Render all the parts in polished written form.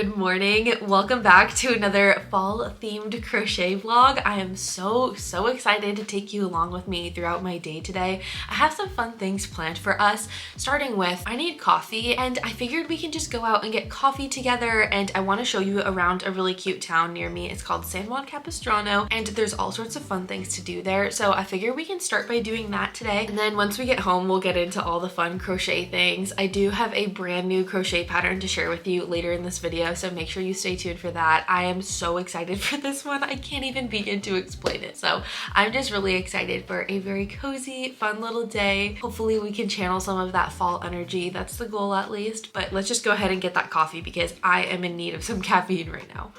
Good morning. Welcome back to another fall themed crochet vlog. I am so excited to take you along with me throughout my day today. I have some fun things planned for us, starting with I need coffee, and I figured we can just go out and get coffee together, and I want to show you around a really cute town near me. It's called San Juan Capistrano, and there's all sorts of fun things to do there. So I figure we can start by doing that today, and then once we get home we'll get into all the fun crochet things. I do have a brand new crochet pattern to share with you later in this video, so make sure you stay tuned for that. I am so excited for this one. I can't even begin to explain it. So I'm just really excited for a very cozy, fun little day. Hopefully we can channel some of that fall energy. That's the goal at least. But let's just go ahead and get that coffee because I am in need of some caffeine right now.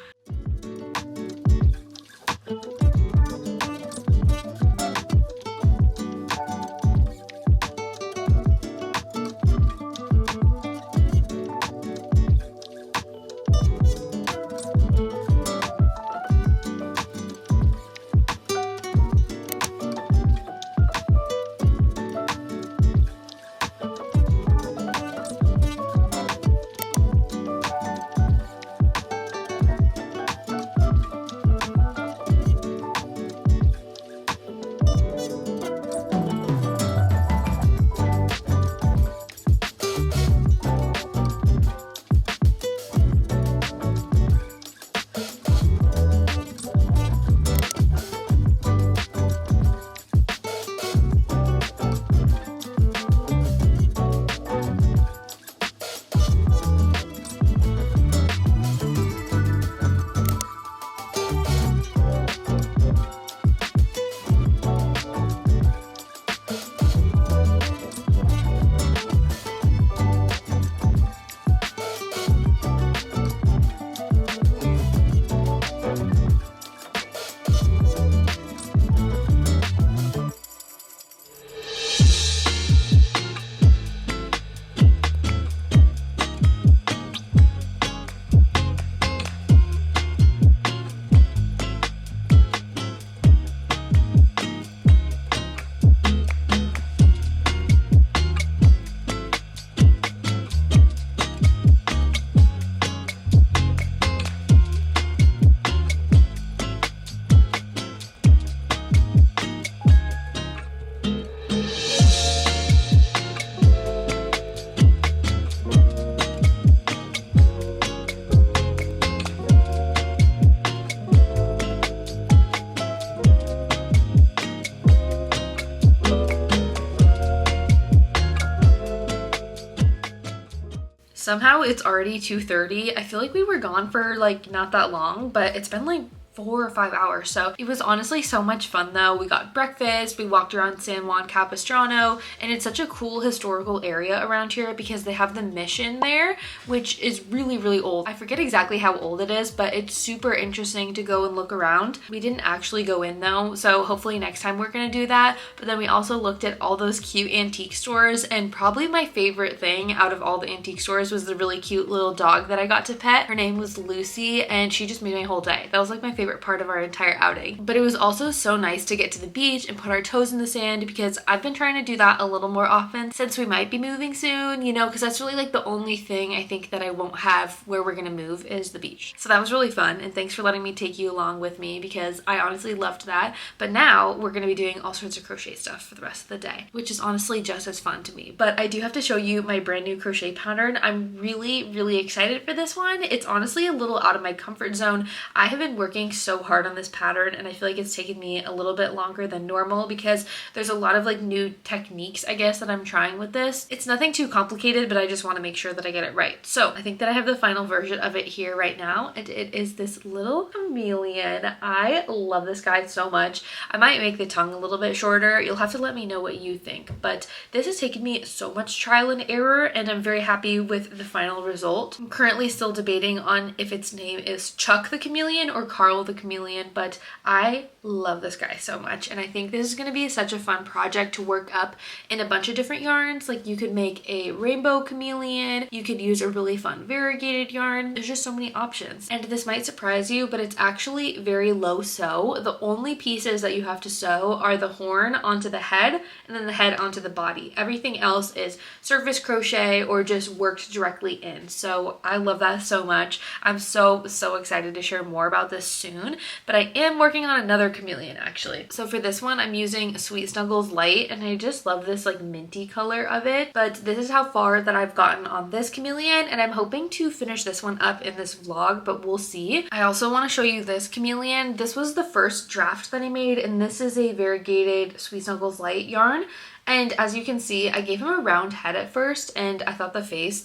Somehow it's already 2:30. I feel like we were gone for like not that long, but it's been like 4 or 5 hours. So it was honestly so much fun though. We got breakfast, we walked around San Juan Capistrano, and it's such a cool historical area around here because they have the mission there, which is really old. I forget exactly how old it is, but it's super interesting to go and look around. We didn't actually go in though, so hopefully next time we're gonna do that. But then we also looked at all those cute antique stores, and probably my favorite thing out of all the antique stores was the really cute little dog that I got to pet. Her name was Lucy, and she just made my whole day. That was like my favorite part of our entire outing. But it was also so nice to get to the beach and put our toes in the sand because I've been trying to do that a little more often since we might be moving soon, you know, because that's really like the only thing I think that I won't have where we're gonna move is the beach. So that was really fun, and thanks for letting me take you along with me because I honestly loved that. But now we're gonna be doing all sorts of crochet stuff for the rest of the day, which is honestly just as fun to me. But I do have to show you my brand new crochet pattern. I'm really excited for this one. It's honestly a little out of my comfort zone. I have been working so hard on this pattern, and I feel like it's taken me a little bit longer than normal because there's a lot of like new techniques, I guess, that I'm trying with this. It's nothing too complicated, but I just want to make sure that I get it right. So I think that I have the final version of it here right now, and it is this little chameleon. I love this guy so much. I might make the tongue a little bit shorter. You'll have to let me know what you think, but this has taken me so much trial and error, and I'm very happy with the final result. I'm currently still debating on if its name is Chuck the Chameleon or Carl the chameleon, but I love this guy so much. And I think this is going to be such a fun project to work up in a bunch of different yarns. Like you could make a rainbow chameleon, you could use a really fun variegated yarn. There's just so many options. And this might surprise you, but it's actually very low sew. The only pieces that you have to sew are the horn onto the head and then the head onto the body. Everything else is surface crochet or just worked directly in. So I love that so much. I'm so excited to share more about this soon, but I am working on another chameleon actually. So for this one, I'm using Sweet Snuggles Light, and I just love this like minty color of it. But this is how far that I've gotten on this chameleon, and I'm hoping to finish this one up in this vlog, but we'll see. I also want to show you this chameleon. This was the first draft that I made, and this is a variegated Sweet Snuggles Light yarn. And as you can see, I gave him a round head at first, and I thought the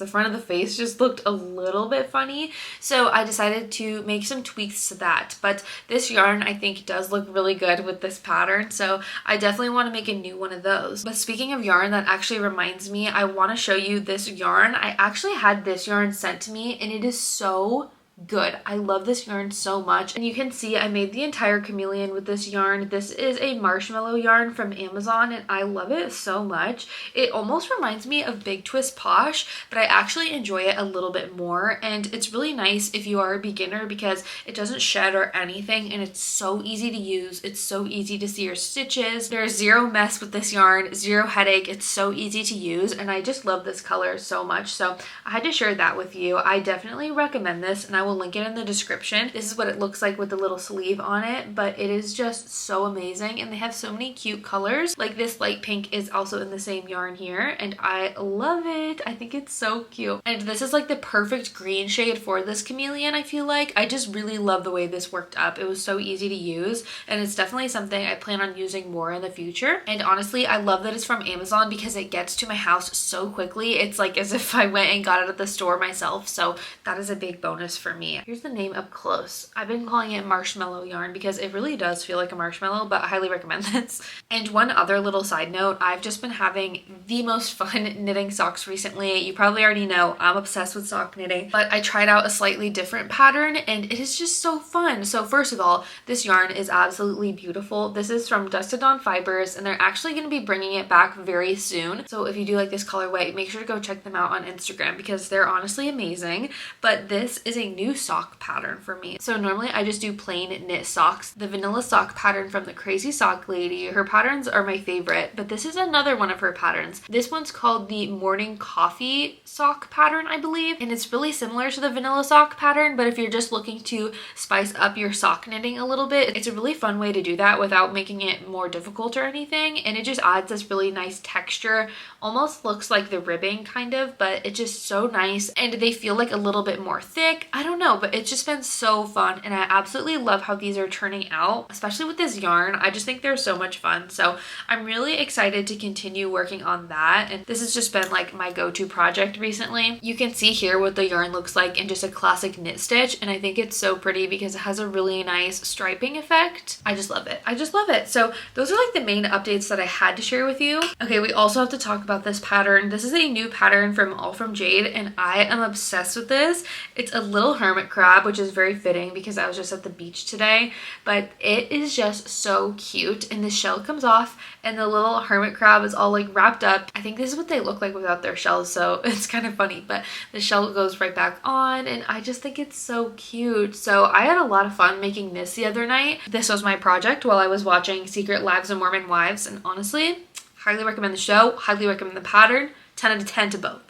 front of the face just looked a little bit funny. So I decided to make some tweaks to that. But this yarn I think does look really good with this pattern. So I definitely want to make a new one of those. But speaking of yarn, that actually reminds me, I want to show you this yarn. I actually had this yarn sent to me, and it is so good. I love this yarn so much, and you can see I made the entire chameleon with this yarn. This is a marshmallow yarn from Amazon, and I love it so much. It almost reminds me of Big Twist Posh, but I actually enjoy it a little bit more, and it's really nice if you are a beginner because it doesn't shed or anything, and it's so easy to use. It's so easy to see your stitches. There's zero mess with this yarn, zero headache. It's so easy to use, and I just love this color so much, so I had to share that with you. I definitely recommend this, and I will link it in the description. This is what it looks like with the little sleeve on it, but it is just so amazing, and they have so many cute colors. Like this light pink is also in the same yarn here, and I love it. I think it's so cute. And this is like the perfect green shade for this chameleon, I feel like. I just really love the way this worked up. It was so easy to use, and it's definitely something I plan on using more in the future. And honestly, I love that it's from Amazon because it gets to my house so quickly. It's like as if I went and got it at the store myself, so that is a big bonus for me. Here's the name up close. I've been calling it marshmallow yarn because it really does feel like a marshmallow, but I highly recommend this. And one other little side note, I've just been having the most fun knitting socks recently. You probably already know I'm obsessed with sock knitting, but I tried out a slightly different pattern, and it is just so fun. So first of all, this yarn is absolutely beautiful. This is from Dusk to Dawn Fibers, and they're actually going to be bringing it back very soon. So if you do like this colorway, make sure to go check them out on Instagram because they're honestly amazing. But this is a new sock pattern for me. So normally I just do plain knit socks. The vanilla sock pattern from the Crazy Sock Lady, her patterns are my favorite, but this is another one of her patterns. This one's called the Morning Coffee sock pattern, I believe, and it's really similar to the vanilla sock pattern, but if you're just looking to spice up your sock knitting a little bit, it's a really fun way to do that without making it more difficult or anything, and it just adds this really nice texture. Almost looks like the ribbing kind of, but it's just so nice, and they feel like a little bit more thick. I don't know, but it's just been so fun, and I absolutely love how these are turning out, especially with this yarn. I just think they're so much fun, so I'm really excited to continue working on that, and this has just been like my go-to project recently. You can see here what the yarn looks like in just a classic knit stitch, and I think it's so pretty because it has a really nice striping effect. I just love it. I just love it. So those are like the main updates that I had to share with you. Okay, we also have to talk about this pattern. This is a new pattern from All From Jade, and I am obsessed with this. It's a little hermit crab, which is very fitting because I was just at the beach today, but it is just so cute, and the shell comes off and the little hermit crab is all like wrapped up. I think this is what they look like without their shells, so it's kind of funny, but the shell goes right back on, and I just think it's so cute. So I had a lot of fun making this the other night. This was my project while I was watching Secret Lives of Mormon Wives, and honestly, highly recommend the show, highly recommend the pattern, 10 out of 10 to both.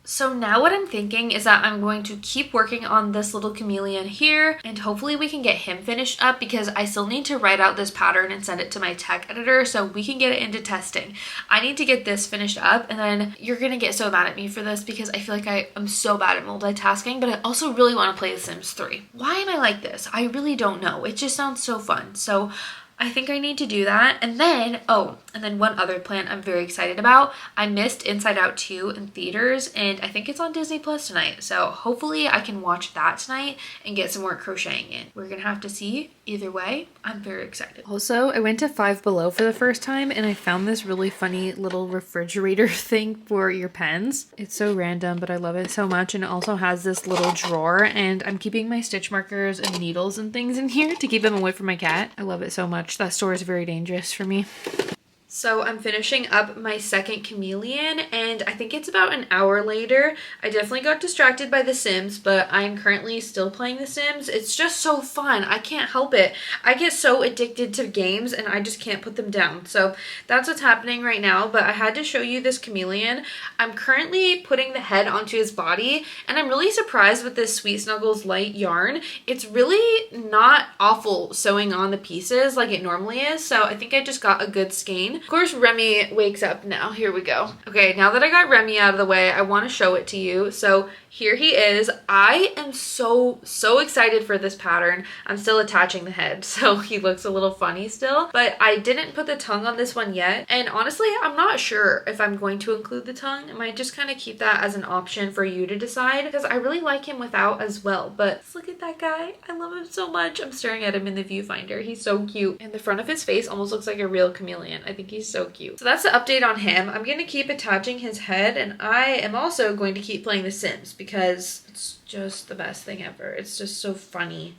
So now what I'm thinking is that I'm going to keep working on this little chameleon here, and hopefully we can get him finished up because I still need to write out this pattern and send it to my tech editor so we can get it into testing. I need to get this finished up, and then you're gonna get so mad at me for this because I feel like I am so bad at multitasking, but I also really want to play The Sims 3. Why am I like this? I really don't know. It just sounds so fun. So I think I need to do that. And then, oh, And then one other plant I'm very excited about. I missed Inside Out 2 in theaters, and I think it's on Disney Plus tonight. So hopefully I can watch that tonight and get some more crocheting in. We're gonna have to see. Either way, I'm very excited. Also, I went to Five Below for the first time and I found this really funny little refrigerator thing for your pens. It's so random, but I love it so much. And it also has this little drawer, and I'm keeping my stitch markers and needles and things in here to keep them away from my cat. I love it so much. That store is very dangerous for me. So I'm finishing up my second chameleon, and I think it's about an hour later. I definitely got distracted by The Sims, but I'm currently still playing The Sims. It's just so fun. I can't help it. I get so addicted to games and I just can't put them down. So that's what's happening right now, but I had to show you this chameleon. I'm currently putting the head onto his body, and I'm really surprised with this Sweet Snuggles light yarn. It's really not awful sewing on the pieces like it normally is, so I think I just got a good skein. Of course, Remy wakes up now. Here we go. Okay, now that I got Remy out of the way, I want to show it to you. So here he is. I am so excited for this pattern. I'm still attaching the head, so he looks a little funny still, but I didn't put the tongue on this one yet. And honestly, I'm not sure if I'm going to include the tongue. I might just kind of keep that as an option for you to decide, because I really like him without as well. But look at that guy. I love him so much. I'm staring at him in the viewfinder. He's so cute. And the front of his face almost looks like a real chameleon. I think he's so cute. So that's the update on him. I'm going to keep attaching his head, and I am also going to keep playing The Sims because it's just the best thing ever. It's just so funny.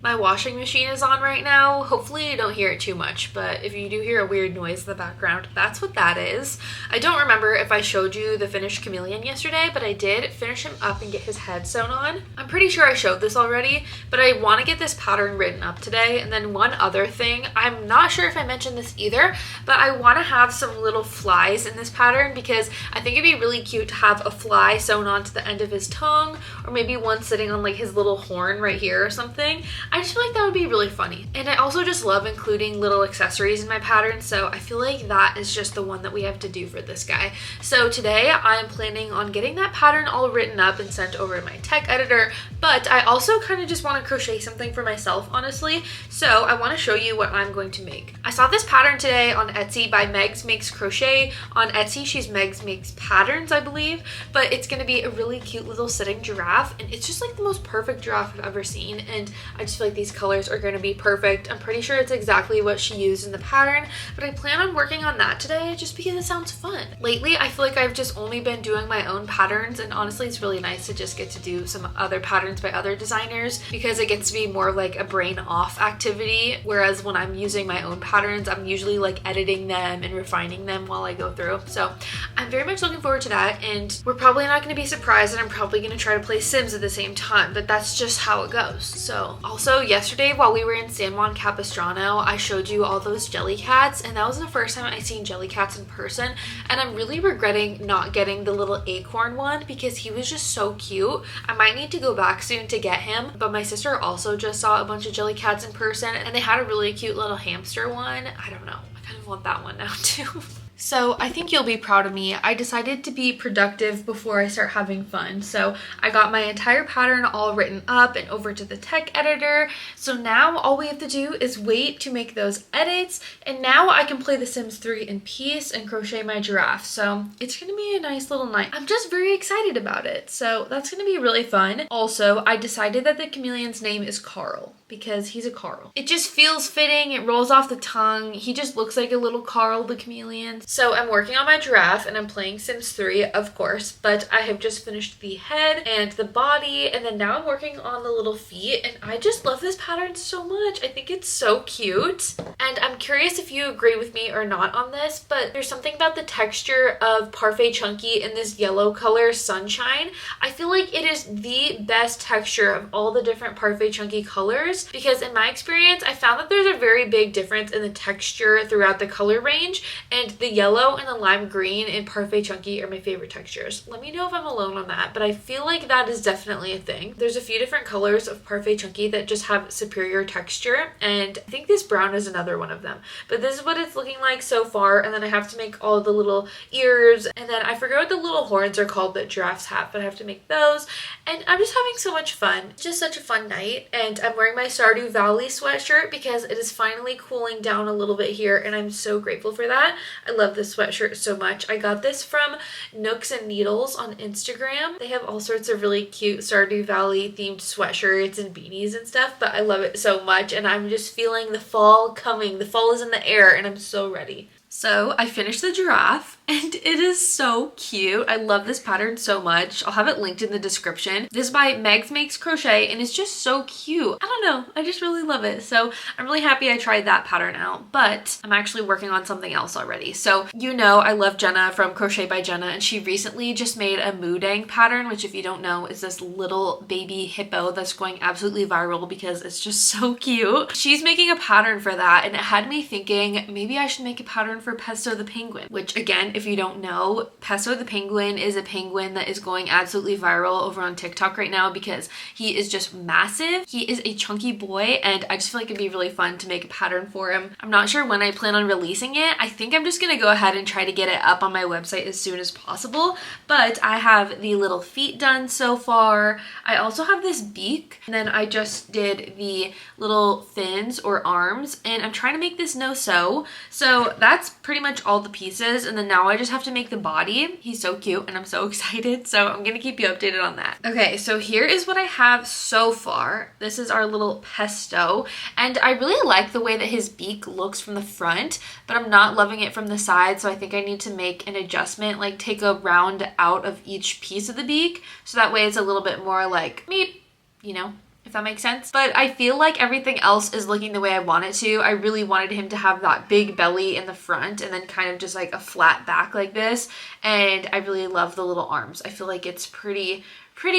My washing machine is on right now. Hopefully you don't hear it too much, but if you do hear a weird noise in the background, that's what that is. I don't remember if I showed you the finished chameleon yesterday, but I did finish him up and get his head sewn on. I'm pretty sure I showed this already, but I want to get this pattern written up today. And then one other thing, I'm not sure if I mentioned this either, but I want to have some little flies in this pattern because I think it'd be really cute to have a fly sewn onto the end of his tongue, or maybe one sitting on like his little horn right here or something. I just feel like that would be really funny. And I also just love including little accessories in my pattern, so I feel like that is just the one that we have to do for this guy. So today I'm planning on getting that pattern all written up and sent over to my tech editor, but I also kind of just want to crochet something for myself, honestly. So I want to show you what I'm going to make. I saw this pattern today on Etsy by Megs Makes Crochet. On Etsy, she's Megs Makes Patterns, I believe, but it's going to be a really cute little sitting giraffe, and it's just like the most perfect giraffe I've ever seen, and I just feel like these colors are going to be perfect. I'm pretty sure it's exactly what she used in the pattern, but I plan on working on that today just because it sounds fun. Lately, I feel like I've just only been doing my own patterns, and honestly, it's really nice to just get to do some other patterns by other designers because it gets to be more like a brain off activity, whereas when I'm using my own patterns, I'm usually like editing them and refining them while I go through. So I'm very much looking forward to that, and we're probably not going to be surprised that I'm probably going to try to play Sims at the same time, but that's just how it goes. So also yesterday while we were in San Juan Capistrano, I showed you all those jelly cats, and that was the first time I seen jelly cats in person, and I'm really regretting not getting the little acorn one because he was just so cute. I might need to go back soon to get him, but my sister also just saw a bunch of jelly cats in person, and they had a really cute little hamster one. I don't know, I kind of want that one now too. So I think you'll be proud of me. I decided to be productive before I start having fun. So I got my entire pattern all written up and over to the tech editor. So now all we have to do is wait to make those edits. And now I can play The Sims 3 in peace and crochet my giraffe. So it's gonna be a nice little night. I'm just very excited about it. So that's gonna be really fun. Also, I decided that the chameleon's name is Carl because he's a Carl. It just feels fitting. It rolls off the tongue. He just looks like a little Carl the chameleon. So I'm working on my giraffe and I'm playing Sims 3, of course, but I have just finished the head and the body, and then now I'm working on the little feet, and I just love this pattern so much. I think it's so cute, and I'm curious if you agree with me or not on this, but there's something about the texture of Parfait Chunky in this yellow color Sunshine. I feel like it is the best texture of all the different Parfait Chunky colors because in my experience, I found that there's a very big difference in the texture throughout the color range, and the yellow and the lime green in Parfait Chunky are my favorite textures. Let me know if I'm alone on that, but I feel like that is definitely a thing. There's a few different colors of Parfait Chunky that just have superior texture, and I think this brown is another one of them. But this is what it's looking like so far, and then I have to make all the little ears, and then I forget what the little horns are called that giraffes have, but I have to make those, and I'm just having so much fun. It's just such a fun night, and I'm wearing my Stardew Valley sweatshirt because it is finally cooling down a little bit here, and I'm so grateful for that. I love this sweatshirt so much. I got this from Nooks and Needles on Instagram. They have all sorts of really cute Stardew Valley themed sweatshirts and beanies and stuff, but I love it so much, and I'm just feeling the fall coming. The fall is in the air, and I'm so ready. So I finished the giraffe and it is so cute. I love this pattern so much. I'll have it linked in the description. This is by Megs Makes Crochet and it's just so cute. I don't know, I just really love it. So I'm really happy I tried that pattern out, but I'm actually working on something else already. So you know I love Jenna from Crochet by Jenna, and she recently just made a Moodang pattern, which if you don't know is this little baby hippo that's going absolutely viral because it's just so cute. She's making a pattern for that and it had me thinking maybe I should make a pattern for Pesto the penguin, which again, if you don't know, Pesto the penguin is a penguin that is going absolutely viral over on TikTok right now because he is just massive. He is a chunky boy and I just feel like it'd be really fun to make a pattern for him. I'm not sure when I plan on releasing it. I think I'm just gonna go ahead and try to get it up on my website as soon as possible, but I have the little feet done so far. I also have this beak, and then I just did the little fins or arms, and I'm trying to make this no-sew. So that's pretty much all the pieces, and then now I just have to make the body. He's so cute and I'm so excited, so I'm gonna keep you updated on that. Okay, so here is what I have so far. This is our little Pesto, and I really like the way that his beak looks from the front, but I'm not loving it from the side, so I think I need to make an adjustment, like take a round out of each piece of the beak, so that way it's a little bit more like meep, you know, if that makes sense. But I feel like everything else is looking the way I want it to. I really wanted him to have that big belly in the front and then kind of just like a flat back like this. And I really love the little arms. I feel like it's pretty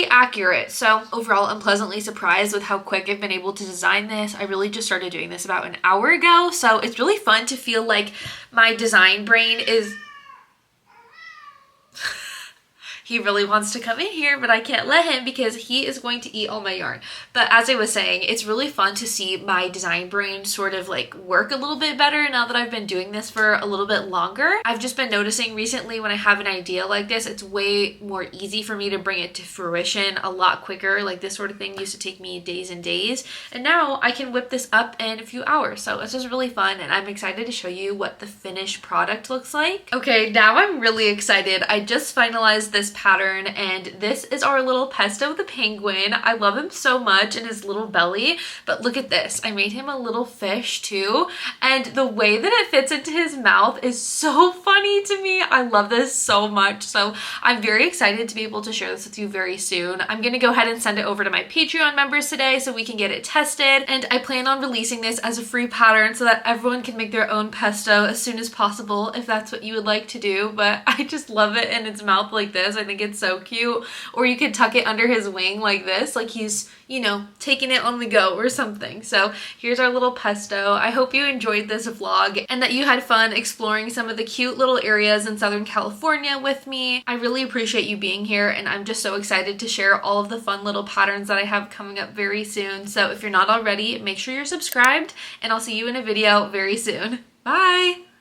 accurate. So overall, I'm pleasantly surprised with how quick I've been able to design this. I really just started doing this about an hour ago. So it's really fun to feel like my design brain is... He really wants to come in here, but I can't let him because he is going to eat all my yarn. But as I was saying, it's really fun to see my design brain sort of like work a little bit better now that I've been doing this for a little bit longer. I've just been noticing recently when I have an idea like this, it's way more easy for me to bring it to fruition a lot quicker. Like this sort of thing used to take me days and days, and now I can whip this up in a few hours. So it's just really fun, and I'm excited to show you what the finished product looks like. Okay, now I'm really excited. I just finalized this pattern, and this is our little Pesto the penguin. I love him so much and his little belly, but look at this. I made him a little fish too, and the way that it fits into his mouth is so funny to me. I love this so much, so I'm very excited to be able to share this with you very soon. I'm gonna go ahead and send it over to my Patreon members today so we can get it tested, and I plan on releasing this as a free pattern so that everyone can make their own pesto as soon as possible if that's what you would like to do. But I just love it in its mouth like this. I think it's so cute. Or you could tuck it under his wing like this, like he's, you know, taking it on the go or something. So here's our little Pesto. I hope you enjoyed this vlog and that you had fun exploring some of the cute little areas in Southern California with me. I really appreciate you being here, and I'm just so excited to share all of the fun little patterns that I have coming up very soon. So if you're not already, make sure you're subscribed, and I'll see you in a video very soon. Bye!